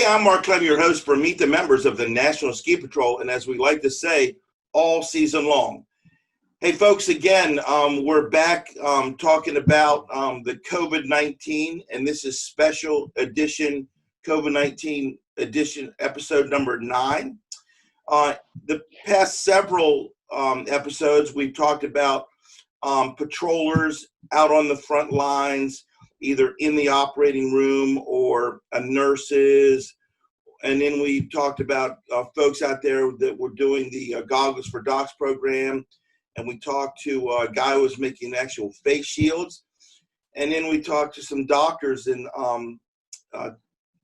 Hey, I'm Mark Clem, your host for Meet the Members of the National Ski Patrol, and as we like to say, all season long. Hey, folks, again, we're back talking about the COVID-19, and this is special edition, COVID-19 edition, episode number 9. The past several episodes, we've talked about patrollers out on the front lines, either in the operating room or nurses. And then we talked about folks out there that were doing the Goggles for Docs program. And we talked to a guy who was making actual face shields. And then we talked to some doctors. And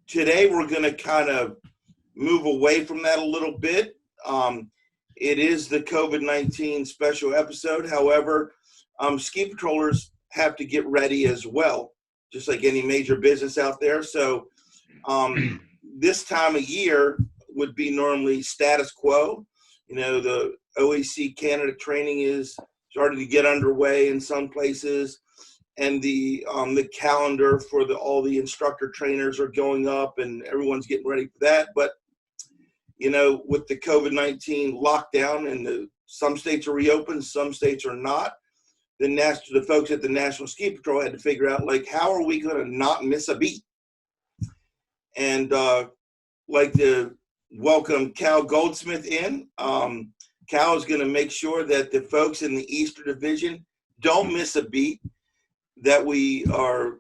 today we're going to kind of move away from that a little bit. It is the COVID-19 special episode. However, ski patrollers have to get ready as well, just like any major business out there. So this time of year would be normally status quo. You know, the OAC Canada training is starting to get underway in some places, and the calendar for all the instructor trainers are going up, and everyone's getting ready for that. But you know, with the COVID-19 lockdown, and some states are reopened, some states are not. The folks at the National Ski Patrol had to figure out, like, how are we going to not miss a beat? And like to welcome Cal Goldsmith in. Cal is going to make sure that the folks in the Eastern Division don't miss a beat, that we are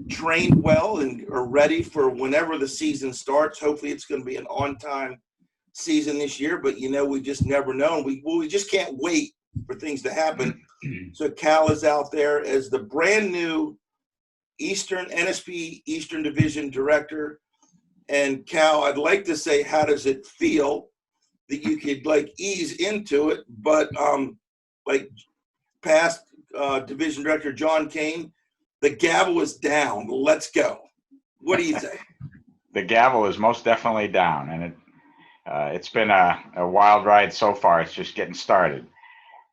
trained well and are ready for whenever the season starts. Hopefully it's going to be an on-time season this year, but you know, we just never know. We just can't wait for things to happen. So Cal is out there as the brand new NSP Eastern Division Director. And Cal, I'd like to say, how does it feel that you could like ease into it, but like past Division Director John Kane, the gavel is down. Let's go. What do you say? The gavel is most definitely down, and it's been a wild ride so far. It's just getting started.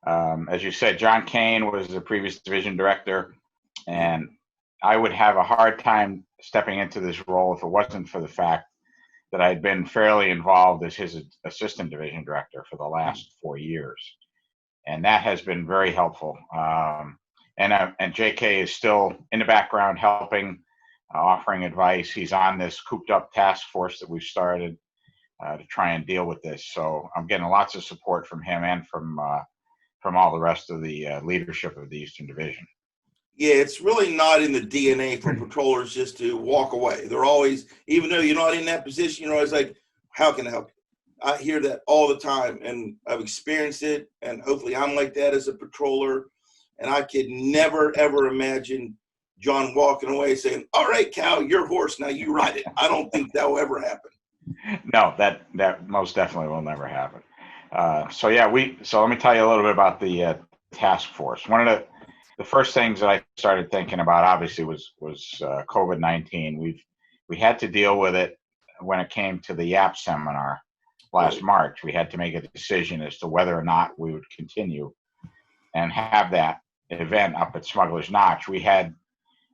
As you said, John Kane was the previous division director, and I would have a hard time stepping into this role if it wasn't for the fact that I'd been fairly involved as his assistant division director for the last 4 years. And that has been very helpful. And JK is still in the background helping, offering advice. He's on this CoopedUp task force that we've started to try and deal with this. So I'm getting lots of support from him and from all the rest of the leadership of the Eastern Division. Yeah, it's really not in the DNA for patrollers just to walk away. They're always, even though you're not in that position, you're always like, how can I help you? I hear that all the time, and I've experienced it, and hopefully I'm like that as a patroller. And I could never, ever imagine John walking away saying, all right, Cal, your horse, now you ride it. I don't think that will ever happen. No, that most definitely will never happen. So let me tell you a little bit about the task force. One of the first things that I started thinking about, obviously, was COVID-19. We had to deal with it when it came to the YAP seminar last March. We had to make a decision as to whether or not we would continue and have that event up at Smuggler's Notch.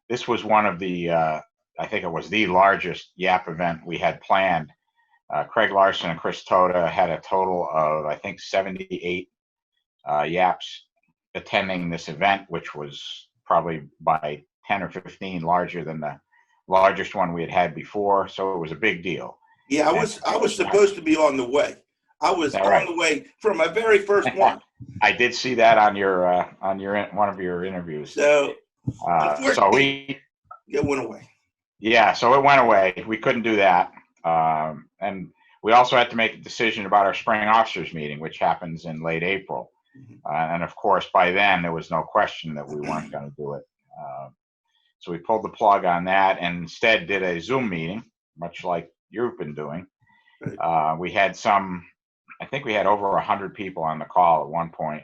This was one of the, I think it was the largest YAP event we had planned. Craig Larson and Chris Toda had a total of, I think, 78 YAPs attending this event, which was probably by 10 or 15 larger than the largest one we had before. So it was a big deal. Yeah, I was supposed to be on the way. I was on the way from my very first one. I did see that on one of your interviews. So it went away. Yeah, so it went away. We couldn't do that. And we also had to make a decision about our spring officers meeting, which happens in late April. And of course, by then, there was no question that we weren't going to do it. So we pulled the plug on that and instead did a Zoom meeting, much like you've been doing. We had I think we had over 100 people on the call at one point.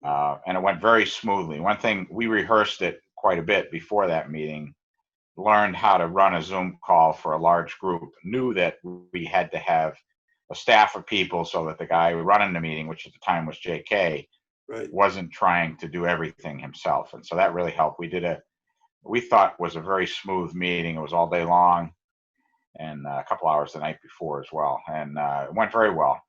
And it went very smoothly. One thing, we rehearsed it quite a bit before that meeting, learned how to run a Zoom call for a large group, knew that we had to have a staff of people so that the guy running the meeting, which at the time was JK, wasn't trying to do everything himself. And so that really helped. We thought was a very smooth meeting. It was all day long. and a couple hours the night before as well. And it went very well.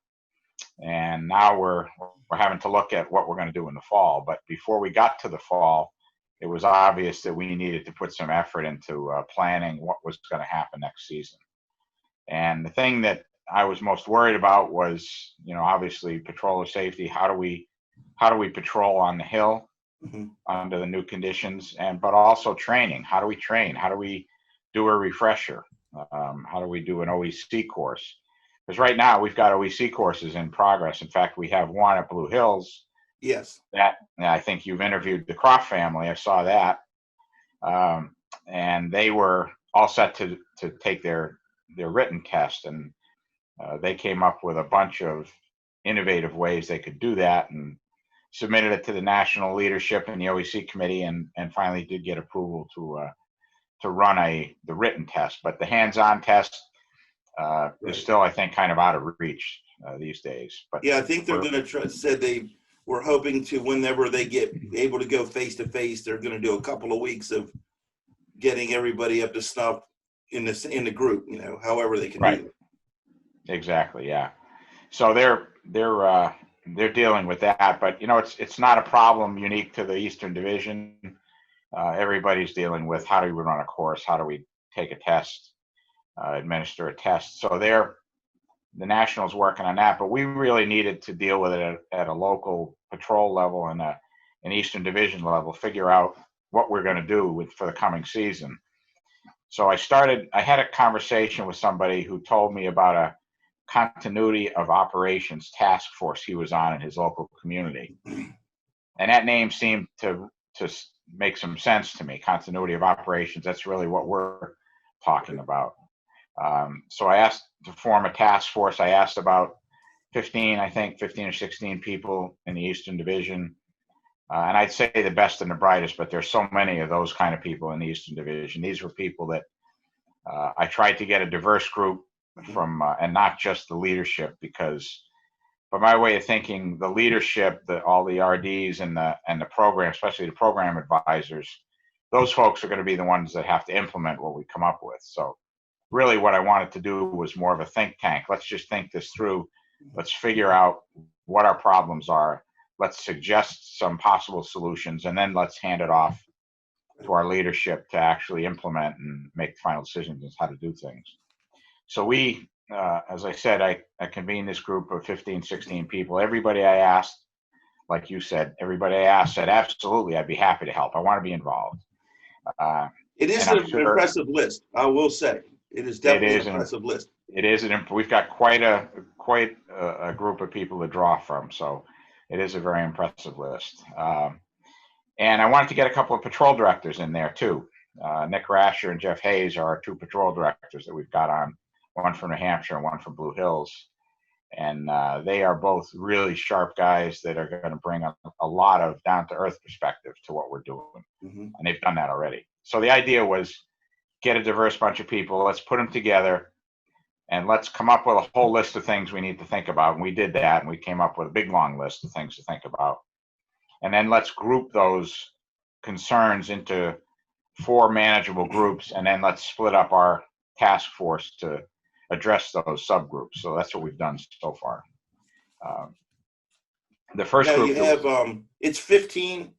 And now we're having to look at what we're going to do in the fall. But before we got to the fall, it was obvious that we needed to put some effort into planning what was going to happen next season. And the thing that I was most worried about was, obviously patroller safety. How do we patrol on the hill under the new conditions? But also training. How do we train? How do we do a refresher? How do we do an OEC course? Because right now we've got OEC courses in progress. In fact, we have one at Blue Hills. Yes. That I think you've interviewed the Croft family. I saw that, and they were all set to take their written test, and they came up with a bunch of innovative ways they could do that, and submitted it to the national leadership and the OEC committee, and finally did get approval to run the written test. But the hands-on test is still, I think, kind of out of reach these days. But yeah, I think they're going to try. Said they were hoping to, whenever they get able to go face to face, they're going to do a couple of weeks of getting everybody up to snuff in the group. However they can do it. Exactly. Yeah. So they're dealing with that, but it's not a problem unique to the Eastern Division. Everybody's dealing with how do we run a course, how do we take a test, administer a test. So the Nationals working on that, but we really needed to deal with it at a local patrol level and an Eastern Division level, figure out what we're going to do for the coming season. So I had a conversation with somebody who told me about a continuity of operations task force he was on in his local community. And that name seemed to make some sense to me. Continuity of operations, that's really what we're talking about. So I asked to form a task force. I asked about 15 or 16 people in the Eastern Division. And I'd say the best and the brightest, but there's so many of those kind of people in the Eastern Division. These were people that I tried to get a diverse group from, and not just the leadership, because by my way of thinking, the leadership, all the RDs and the program, especially the program advisors, those folks are going to be the ones that have to implement what we come up with. So really what I wanted to do was more of a think tank. Let's just think this through. Let's figure out what our problems are. Let's suggest some possible solutions, and then let's hand it off to our leadership to actually implement and make final decisions on how to do things. So we, as I said, I convened this group of 15, 16 people. Everybody I asked, like you said, said, absolutely, I'd be happy to help. I want to be involved. It is an impressive list, I will say. It is definitely an impressive list. It is. We've got quite a group of people to draw from. So it is a very impressive list. And I wanted to get a couple of patrol directors in there too. Nick Rasher and Jeff Hayes are our two patrol directors that we've got on, one from New Hampshire and one from Blue Hills. And they are both really sharp guys that are going to bring a lot of down-to-earth perspective to what we're doing. And they've done that already. So the idea was get a diverse bunch of people, let's put them together, and let's come up with a whole list of things we need to think about. And we did that, and we came up with a big, long list of things to think about. And then let's group those concerns into 4 manageable groups, and then let's split up our task force to address those subgroups. So that's what we've done so far. The first now group you have it's 15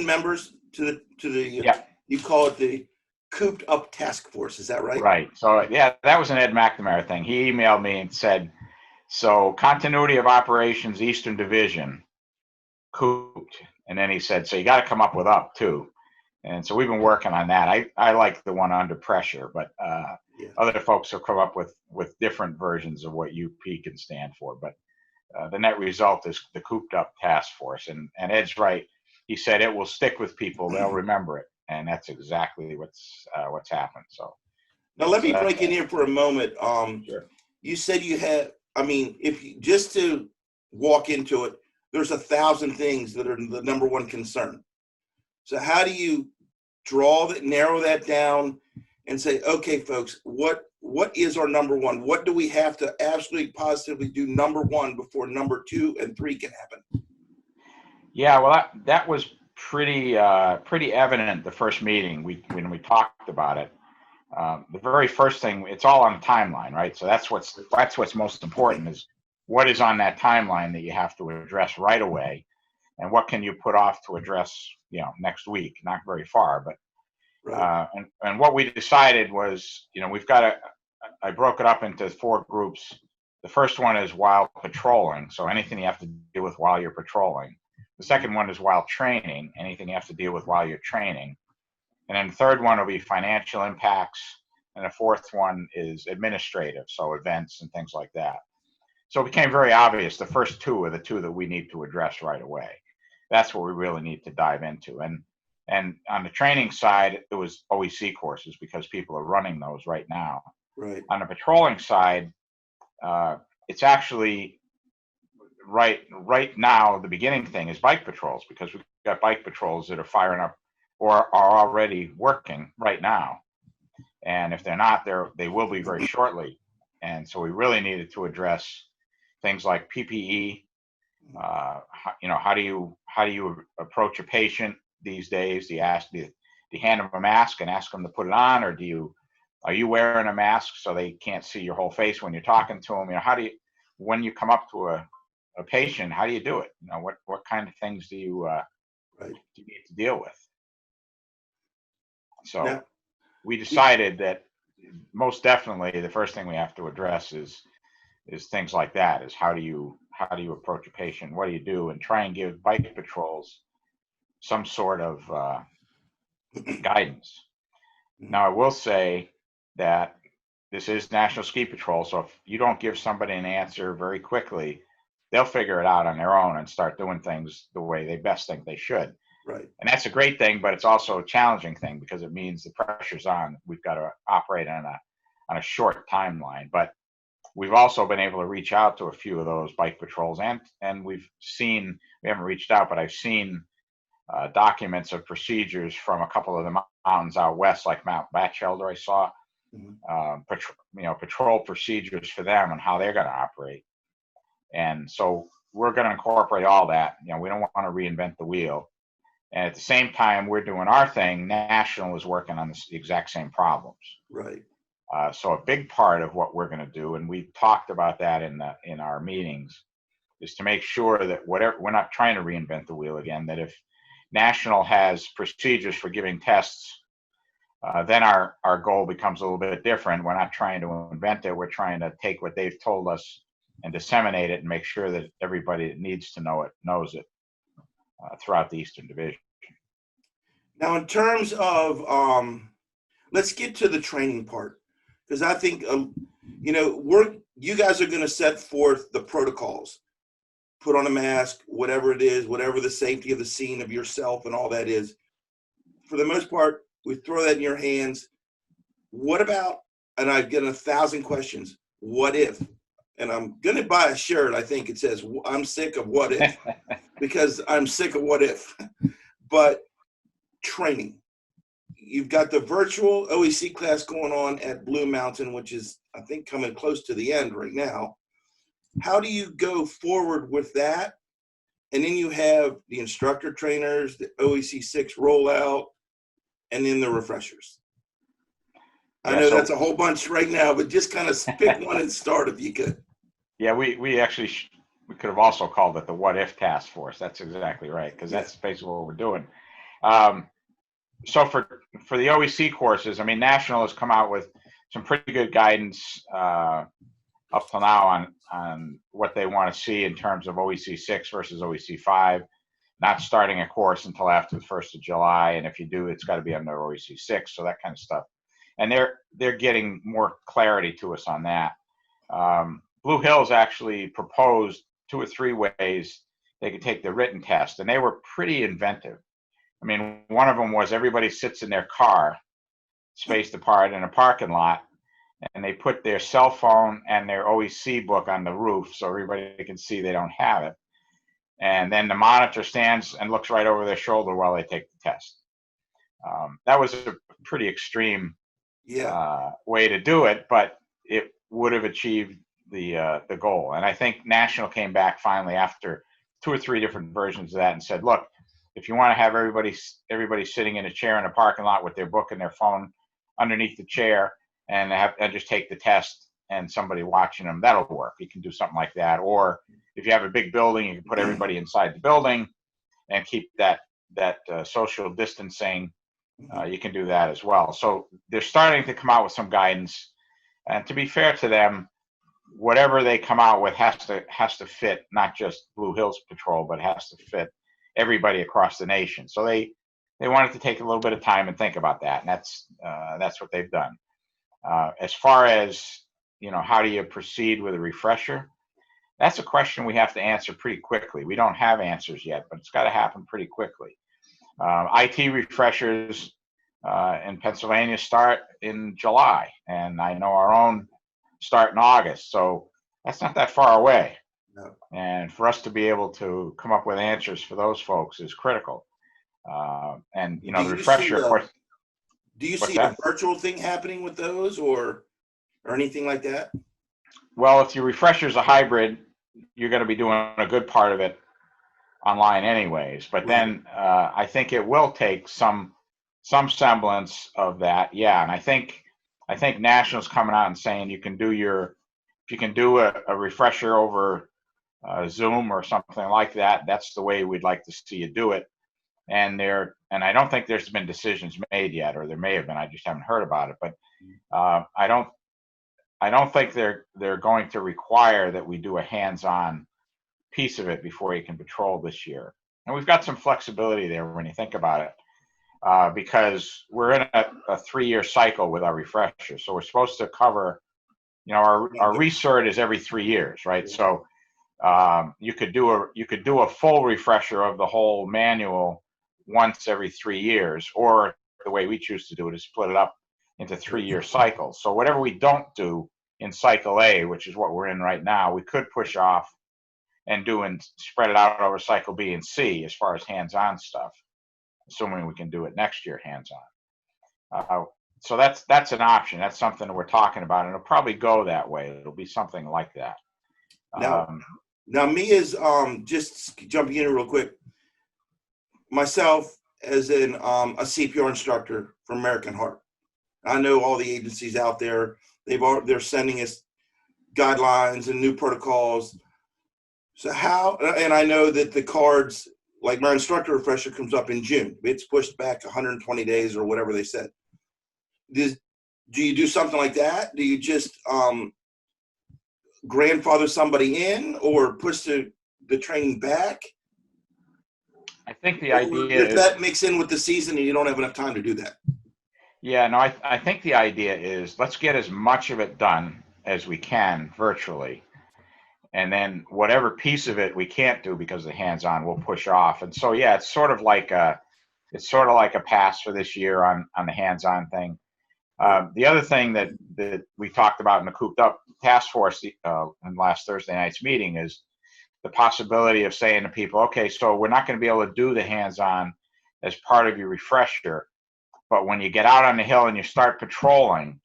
members to the yeah. You call it the CoopedUp task force, is that right? Right. So yeah, that was an Ed McNamara thing. He emailed me and said, so continuity of operations, Eastern Division, cooped. And then he said, so you got to come up with up too. And so we've been working on that. I like the one under pressure, but other folks have come up with different versions of what UP can stand for. But the net result is the CoopedUp task force. And Ed's right. He said it will stick with people. They'll remember it. And that's exactly what's happened. So now let me break in here for a moment. Sure. You said you had, if you just to walk into it, there's 1,000 things that are the number one concern. So how do you narrow that down and say, okay, folks, what is our number one? What do we have to absolutely positively do number one before number 2 and 3 can happen? Yeah, well, that was pretty evident the first meeting when we talked about it. The very first thing, it's all on the timeline, right? So that's what's most important is what is on that timeline that you have to address right away, and what can you put off to address, next week, not very far. But Right. and what we decided was, I broke it up into 4 groups. The first one is while patrolling, so anything you have to deal with while you're patrolling. The second one is while training, anything you have to deal with while you're training. And then the third one will be financial impacts. And the fourth one is administrative, so events and things like that. So it became very obvious the first 2 are the 2 that we need to address right away. That's what we really need to dive into. And on the training side, it was OEC courses because people are running those right now. Right. On the patrolling side, it's actually right now, the beginning thing is bike patrols, because we've got bike patrols that are firing up or are already working right now. And if they're not, they will be very shortly. And so we really needed to address things like PPE. How do you approach a patient these days? Do you hand them a mask and ask them to put it on, or are you wearing a mask so they can't see your whole face when you're talking to them? When you come up to a patient, how do you do it? What kind of things do you need to deal with? So Now, we decided that most definitely the first thing we have to address is things like that, is how do you approach a patient, what do you do, and try and give bike patrols some sort of guidance. Now, I will say that this is National Ski Patrol, so if you don't give somebody an answer very quickly, they'll figure it out on their own and start doing things the way they best think they should. right. And that's a great thing, but it's also a challenging thing because it means the pressure's on. We've got to operate on a short timeline. But we've also been able to reach out to a few of those bike patrols, and we haven't reached out, but I've seen documents of procedures from a couple of the mountains out west, like Mount Batchelder. I saw patrol procedures for them and how they're going to operate. And so we're going to incorporate all that. We don't want to reinvent the wheel. And at the same time, we're doing our thing. National is working on the exact same problems. Right. So a big part of what we're going to do, and we talked about that in our meetings, is to make sure that we're not trying to reinvent the wheel again. That if National has procedures for giving tests, then our goal becomes a little bit different. We're not trying to invent it. We're trying to take what they've told us and disseminate it and make sure that everybody that needs to know it knows it throughout the Eastern Division. Now, in terms of, let's get to the training part, because I think, you guys are going to set forth the protocols, put on a mask, whatever it is, whatever the safety of the scene of yourself and all that is. For the most part, we throw that in your hands. What about, and I get 1,000 questions, what if? And I'm going to buy a shirt, I think it says, I'm sick of what if, because I'm sick of what if. But training. You've got the virtual OEC class going on at Blue Mountain, which is, I think, coming close to the end right now. How do you go forward with that? And then you have the instructor trainers, the OEC 6 rollout, and then the refreshers. I know that's a whole bunch right now, but just kind of pick one and start if you could. Yeah, we actually we could have also called it the What If Task Force. That's exactly right, because that's basically what we're doing. So for the OEC courses, National has come out with some pretty good guidance up till now on what they want to see in terms of OEC 6 versus OEC 5, not starting a course until after the 1st of July, and if you do, it's got to be under OEC 6, so that kind of stuff. And they're getting more clarity to us on that. Blue Hills actually proposed 2 or 3 ways they could take the written test, and they were pretty inventive. One of them was everybody sits in their car, spaced apart in a parking lot, and they put their cell phone and their OEC book on the roof so everybody can see they don't have it. And then the monitor stands and looks right over their shoulder while they take the test. That was a pretty extreme way to do it, but it would have achieved the goal. And I think National came back finally after 2 or 3 different versions of that and said, look, if you want to have everybody sitting in a chair in a parking lot with their book and their phone underneath the chair and just take the test and somebody watching them. That'll work. You can do something like that. Or if you have a big building, you can put everybody inside the building and keep that social distancing. You can do that as well. So they're starting to come out with some guidance. And to be fair to them, whatever they come out with has to fit not just Blue Hills Patrol, but has to fit everybody across the nation. So they wanted to take a little bit of time and think about that, and that's what they've done. As far as how do you proceed with a refresher? That's a question we have to answer pretty quickly. We don't have answers yet, but it's got to happen pretty quickly. IT refreshers in Pennsylvania start in July, and I know our own start in August, so that's not that far away. No. And for us to be able to come up with answers for those folks is critical. And the refresher, of course. Do you see a virtual thing happening with those, or anything like that? Well, if your refresher is a hybrid, you're going to be doing a good part of it online anyways. But then I think it will take some semblance of that. Yeah, and I think National's coming out and saying if you can do a refresher over Zoom or something like that, that's the way we'd like to see you do it. And I don't think there's been decisions made yet, or there may have been. I just haven't heard about it. But I don't think they're going to require that we do a hands-on piece of it before you can patrol this year. And we've got some flexibility there when you think about it, because we're in a 3-year cycle with our refreshers. So we're supposed to cover, our recert is every 3 years, right? So you could do a full refresher of the whole manual once every 3 years, or the way we choose to do it is split it up into 3-year cycles. So whatever we don't do in cycle A, which is what we're in right now, we could push off and spread it out over cycle B and C as far as hands-on stuff, assuming we can do it next year hands-on. So that's an option. That's something that we're talking about, and it'll probably go that way. It'll be something like that. Now me is just jumping in real quick. Myself as a CPR instructor from American Heart. I know all the agencies out there. They're sending us guidelines and new protocols. So and I know that the cards, like my instructor refresher, comes up in June. It's pushed back 120 days or whatever they said. Do you do something like that? Do you just grandfather somebody in, or push the training back? I think the idea is that mix in with the season and you don't have enough time to do that. Yeah, no, I think the idea is let's get as much of it done as we can virtually. And then whatever piece of it we can't do because of the hands-on, we'll push off. And so, yeah, it's sort of like a pass for this year on the hands-on thing. The other thing that we talked about in the CoopedUp task force in last Thursday night's meeting is the possibility of saying to people, okay, so we're not going to be able to do the hands-on as part of your refresher, but when you get out on the hill and you start patrolling,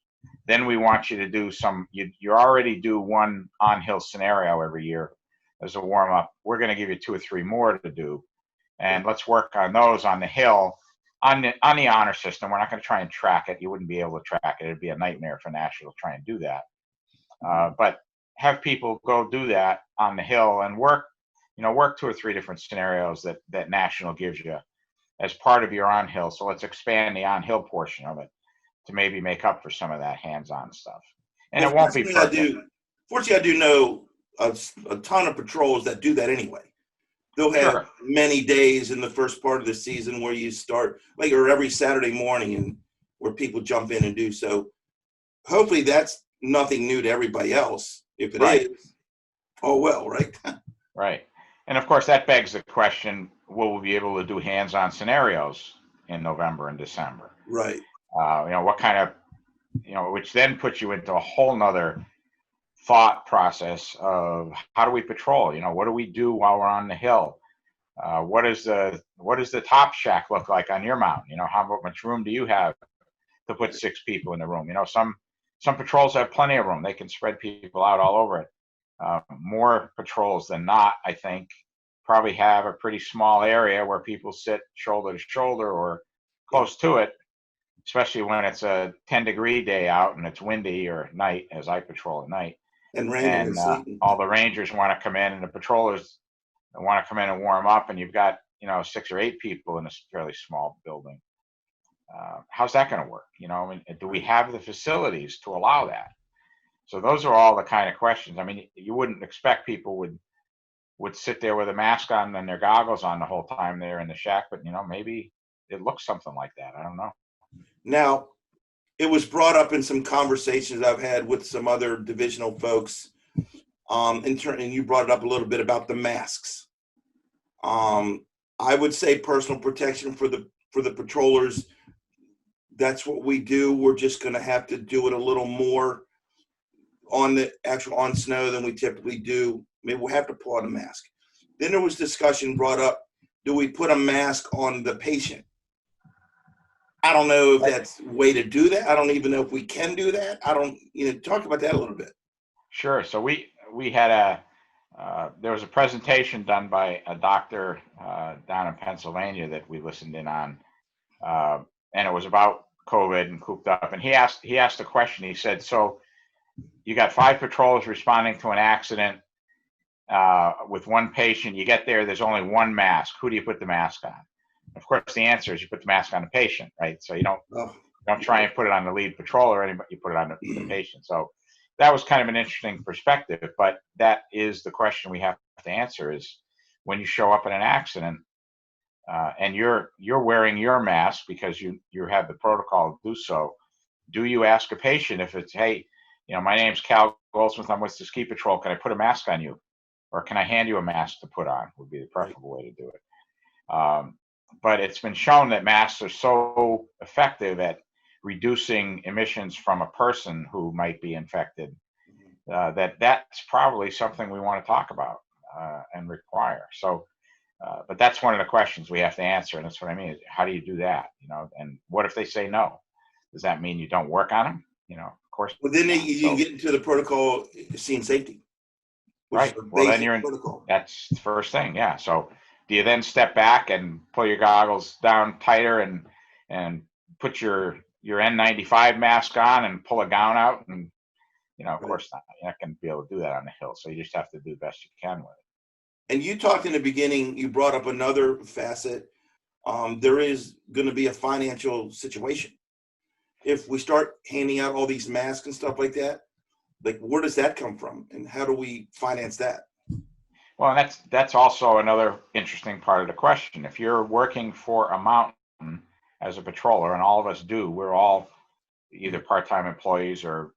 then we want you to do you already do one on-hill scenario every year as a warm-up. We're going to give you 2 or 3 more to do, and let's work on those on the hill. On the honor system, we're not going to try and track it. You wouldn't be able to track it. It'd be a nightmare for National to try and do that. But have people go do that on the hill and work 2 or 3 different scenarios that National gives you as part of your on-hill. So let's expand the on-hill portion of it to maybe make up for some of that hands-on stuff. And it won't be perfect. Fortunately, I do know a ton of patrols that do that anyway. They'll have many days in the first part of the season where you start, or every Saturday morning, and where people jump in and do so. Hopefully that's nothing new to everybody else. If it is, oh well, right? Right. And of course, that begs the question, will we be able to do hands-on scenarios in November and December? Right. What kind of, which then puts you into a whole nother thought process of how do we patrol? What do we do while we're on the hill? What does the top shack look like on your mountain? How much room do you have to put 6 people in the room? Some patrols have plenty of room. They can spread people out all over it. More patrols than not, I think, probably have a pretty small area where people sit shoulder to shoulder or close to it. especially when it's a 10-degree day out and it's windy or night, as I patrol at night. And raining And and sleeting. all the rangers want to come in, and the patrollers want to come in and warm up, and you've got 6 or 8 people in a fairly small building. How's that going to work? I mean, do we have the facilities to allow that? So those are all the kind of questions. I mean, you wouldn't expect people would sit there with a mask on and their goggles on the whole time they're in the shack, but maybe it looks something like that. I don't know. Now, it was brought up in some conversations I've had with some other divisional folks. And you brought it up a little bit about the masks. I would say personal protection for the patrollers. That's what we do. We're just going to have to do it a little more on snow than we typically do. Maybe we'll have to pull out a mask. Then there was discussion brought up, do we put a mask on the patient? I don't know if that's a way to do that. I don't even know if we can do that. I don't, talk about that a little bit. Sure. So we had there was a presentation done by a doctor down in Pennsylvania that we listened in on, and it was about COVID and CoopedUp. And he asked a question. He said, so you got 5 patrollers responding to an accident with 1 patient. You get there, there's only 1 mask. Who do you put the mask on? Of course, the answer is you put the mask on the patient, right? So you don't try and put it on the lead patroller or anybody. You put it on the patient. So that was kind of an interesting perspective. But that is the question we have to answer: is when you show up in an accident and you're wearing your mask because you have the protocol to do so. Do you ask a patient if it's, hey, my name's Cal Goldsmith, I'm with the ski patrol, can I put a mask on you? Or can I hand you a mask to put on? Would be the preferable way to do it. But it's been shown that masks are so effective at reducing emissions from a person who might be infected that's probably something we want to talk about and require. So, but that's one of the questions we have to answer, and that's what I mean. Is how do you do that? And what if they say no? Does that mean you don't work on them? Of course. Well, then you get into the protocol, scene safety. Right. Well, then you're in. Protocol. That's the first thing. Yeah. So, do you then step back and pull your goggles down tighter and put your N95 mask on and pull a gown out? And of course not. You're not going to be able to do that on the hill. So you just have to do the best you can with it. And you talked in the beginning. You brought up another facet. There is going to be a financial situation if we start handing out all these masks and stuff like that. Like, where does that come from, and how do we finance that? Well, that's also another interesting part of the question. If you're working for a mountain as a patroller, and all of us do, we're all either part-time employees or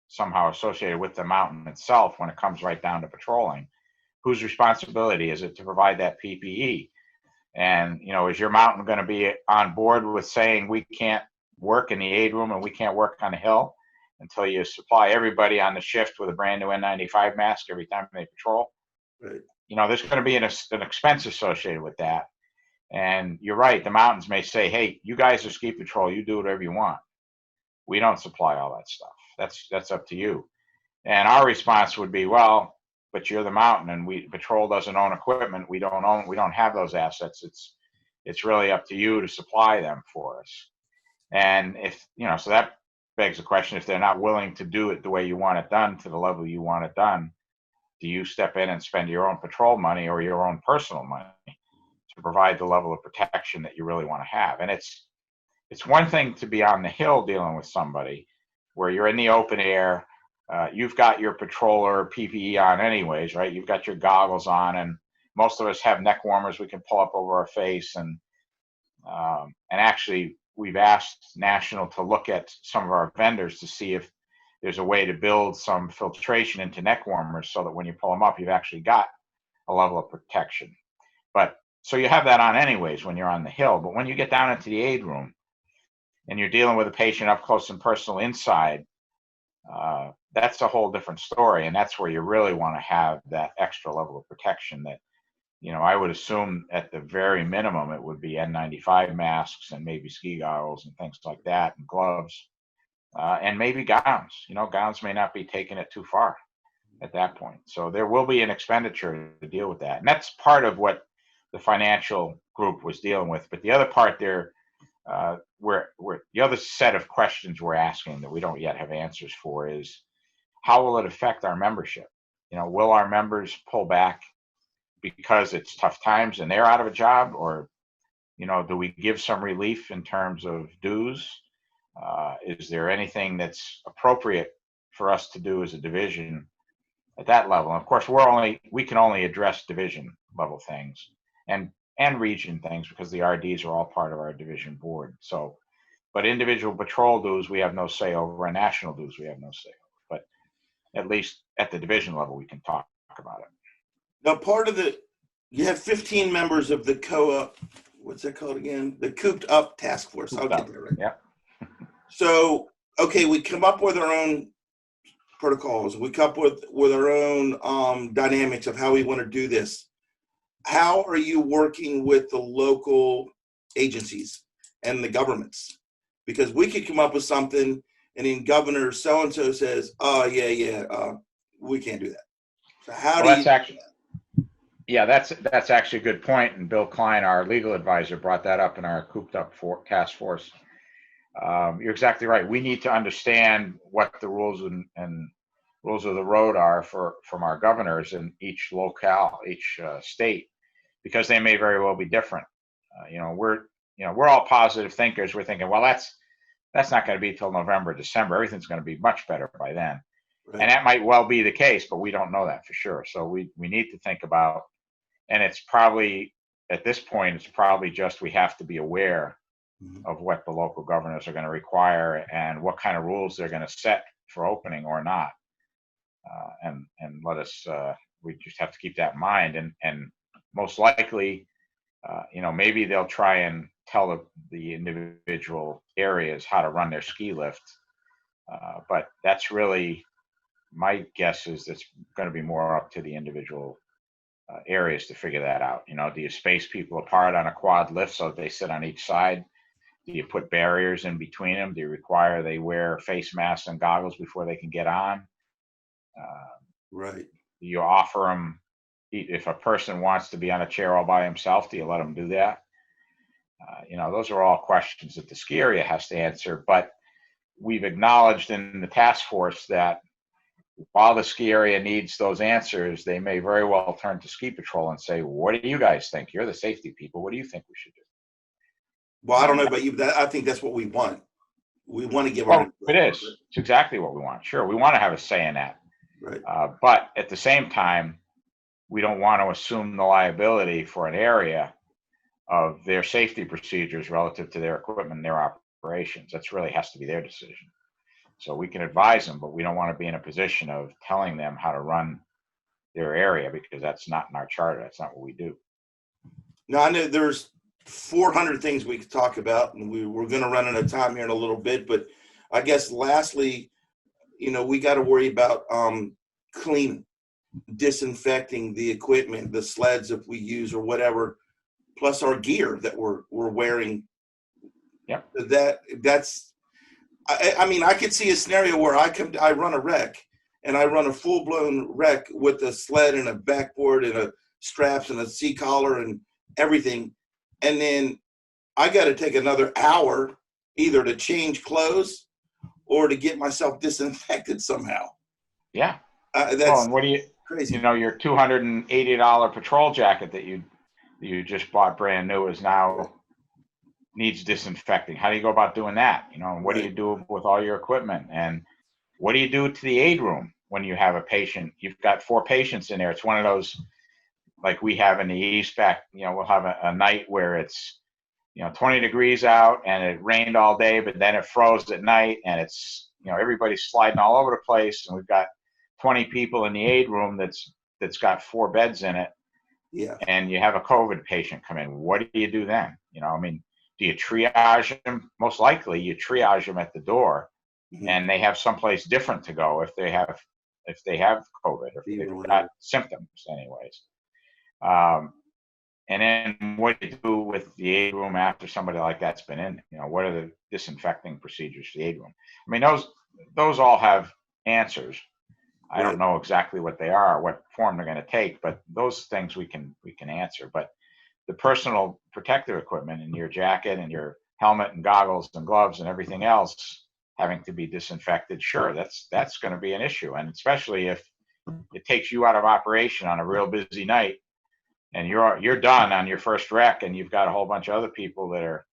somehow associated with the mountain itself when it comes right down to patrolling. Whose responsibility is it to provide that PPE? And, is your mountain going to be on board with saying we can't work in the aid room and we can't work on the hill until you supply everybody on the shift with a brand new N95 mask every time they patrol? Right. There's going to be an expense associated with that. And you're right. The mountains may say, hey, you guys are ski patrol. You do whatever you want. We don't supply all that stuff. That's up to you. And our response would be, well, but you're the mountain, and patrol doesn't own equipment. We don't have those assets. It's really up to you to supply them for us. And if, so that begs the question, if they're not willing to do it the way you want it done to the level you want it done, do you step in and spend your own patrol money or your own personal money to provide the level of protection that you really want to have? And it's one thing to be on the hill dealing with somebody where you're in the open air. You've got your patroller PPE on anyways, right? You've got your goggles on, and most of us have neck warmers we can pull up over our face. And actually, we've asked National to look at some of our vendors to see if there's a way to build some filtration into neck warmers so that when you pull them up, you've actually got a level of protection. But so you have that on anyways when you're on the hill. But when you get down into the aid room and you're dealing with a patient up close and personal inside, that's a whole different story. And that's where you really want to have that extra level of protection that, I would assume at the very minimum, it would be N95 masks and maybe ski goggles and things like that, and gloves, and maybe gowns. Gowns may not be taking it too far at that point. So there will be an expenditure to deal with that. And that's part of what the financial group was dealing with. But the other part there, the other set of questions we're asking that we don't yet have answers for is, how will it affect our membership? Will our members pull back because it's tough times and they're out of a job, or do we give some relief in terms of dues? Is there anything that's appropriate for us to do as a division at that level? And of course, we can only address division level things and region things because the RDs are all part of our division board. So, but individual patrol dues we have no say over, and national dues we have no say over. But at least at the division level, we can talk about it. Now, you have 15 members of the what's that called again? The CoopedUp task force. I'll get that right. Yeah. So, okay, we come up with our own protocols. We come up with our own dynamics of how we want to do this. How are you working with the local agencies and the governments? Because we could come up with something, and then Governor so-and-so says, oh, we can't do that. So that's actually a good point. And Bill Klein, our legal advisor, brought that up in our CoopedUp task force. You're exactly right. We need to understand what the rules and rules of the road are from our governors in each locale, each state, because they may very well be different. We're all positive thinkers. We're thinking, well, that's not going to be till November, December. Everything's going to be much better by then. Right. And that might well be the case, but we don't know that for sure. So we need to think about, and it's probably, at this point, it's probably just we have to be aware of what the local governors are going to require and what kind of rules they're going to set for opening or not. And let us, we just have to keep that in mind. And most likely, maybe they'll try and tell the individual areas how to run their ski lift. But that's really, my guess is it's going to be more up to the individual areas to figure that out. Do you space people apart on a quad lift so that they sit on each side? Do you put barriers in between them? Do you require they wear face masks and goggles before they can get on? Right. Do you offer them, if a person wants to be on a chair all by himself, do you let them do that? Those are all questions that the ski area has to answer. But we've acknowledged in the task force that while the ski area needs those answers, they may very well turn to ski patrol and say, what do you guys think? You're the safety people. What do you think we should do? Well, I don't know about you, but I think that's what we want. We want to give our input. It is. It's exactly what we want. Sure, we want to have a say in that. Right. But at the same time, we don't want to assume the liability for an area of their safety procedures relative to their equipment and their operations. That's really has to be their decision. So we can advise them, but we don't want to be in a position of telling them how to run their area, because that's not in our charter. That's not what we do. Now, I know there's 400 things we could talk about, and we're going to run out of time here in a little bit, but I guess lastly, we got to worry about cleaning, disinfecting the equipment, the sleds if we use or whatever, plus our gear that we're wearing. Yep. That's I could see a scenario where I run a wreck, and I run a full-blown wreck with a sled and a backboard and a straps and a C-collar and everything. And then I got to take another hour either to change clothes or to get myself disinfected somehow. Yeah. That's and what do you, crazy. Your $280 patrol jacket that you just bought brand new is now needs disinfecting. How do you go about doing that? And what do you do with all your equipment? And what do you do to the aid room when you have a patient? You've got 4 patients in there. It's one of those, like we have in the East back, we'll have a night where it's, 20 degrees out and it rained all day, but then it froze at night and it's, everybody's sliding all over the place. And we've got 20 people in the aid room that's got 4 beds in it. Yeah. And you have a COVID patient come in. What do you do then? Do you triage them? Most likely you triage them at the door, and they have someplace different to go if they have COVID or if they've got symptoms anyways. And then what do you do with the aid room after somebody like that's been in? What are the disinfecting procedures for the aid room? Those all have answers. I don't know exactly what they are, what form they're going to take, but those things we can answer. But the personal protective equipment in your jacket and your helmet and goggles and gloves and everything else having to be disinfected, sure, that's going to be an issue. And especially if it takes you out of operation on a real busy night and you're done on your first wreck and you've got a whole bunch of other people that are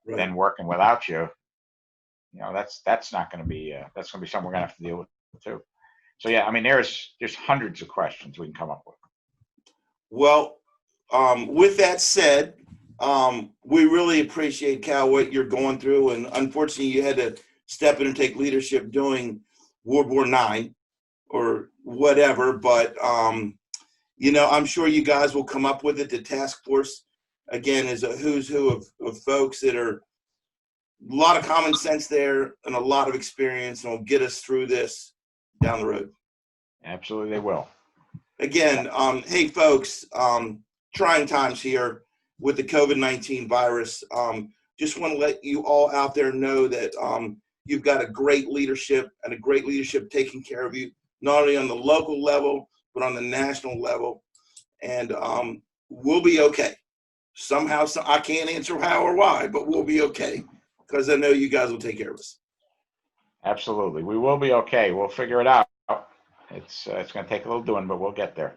then working without you, you know, that's not going to be that's going to be something we're going to have to deal with too. So yeah, I mean, there's hundreds of questions we can come up with. Well, with that said, we really appreciate, Cal, what you're going through, and unfortunately you had to step in and take leadership during World War IX or whatever, but you know, I'm sure you guys will come up with it. The task force, again, is a who's who of folks that are a lot of common sense there and a lot of experience, and will get us through this down the road. Absolutely, they will. Again, hey folks, trying times here with the COVID-19 virus. Just want to let you all out there know that you've got a great leadership and a great leadership taking care of you, not only on the local level, but on the national level. And we'll be okay. Somehow, I can't answer how or why, but we'll be okay because I know you guys will take care of us. Absolutely. We will be okay. We'll figure it out. It's going to take a little doing, but we'll get there.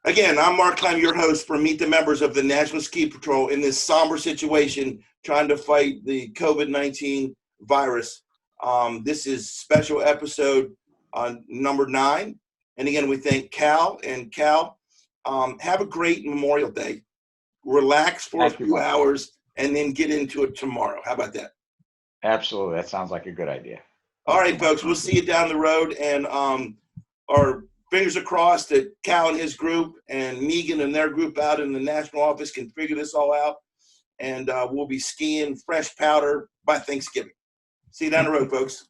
Again, I'm Mark Klein, your host for Meet the Members of the National Ski Patrol in this somber situation trying to fight the COVID-19 virus. This is special episode number 9. And again, we thank Cal. And Cal, have a great Memorial Day. Relax for a few hours and then get into it tomorrow. How about that? Absolutely. That sounds like a good idea. All right, folks, we'll see you down the road. And our fingers are crossed that Cal and his group and Megan and their group out in the national office can figure this all out. And we'll be skiing fresh powder by Thanksgiving. See you down the road, folks.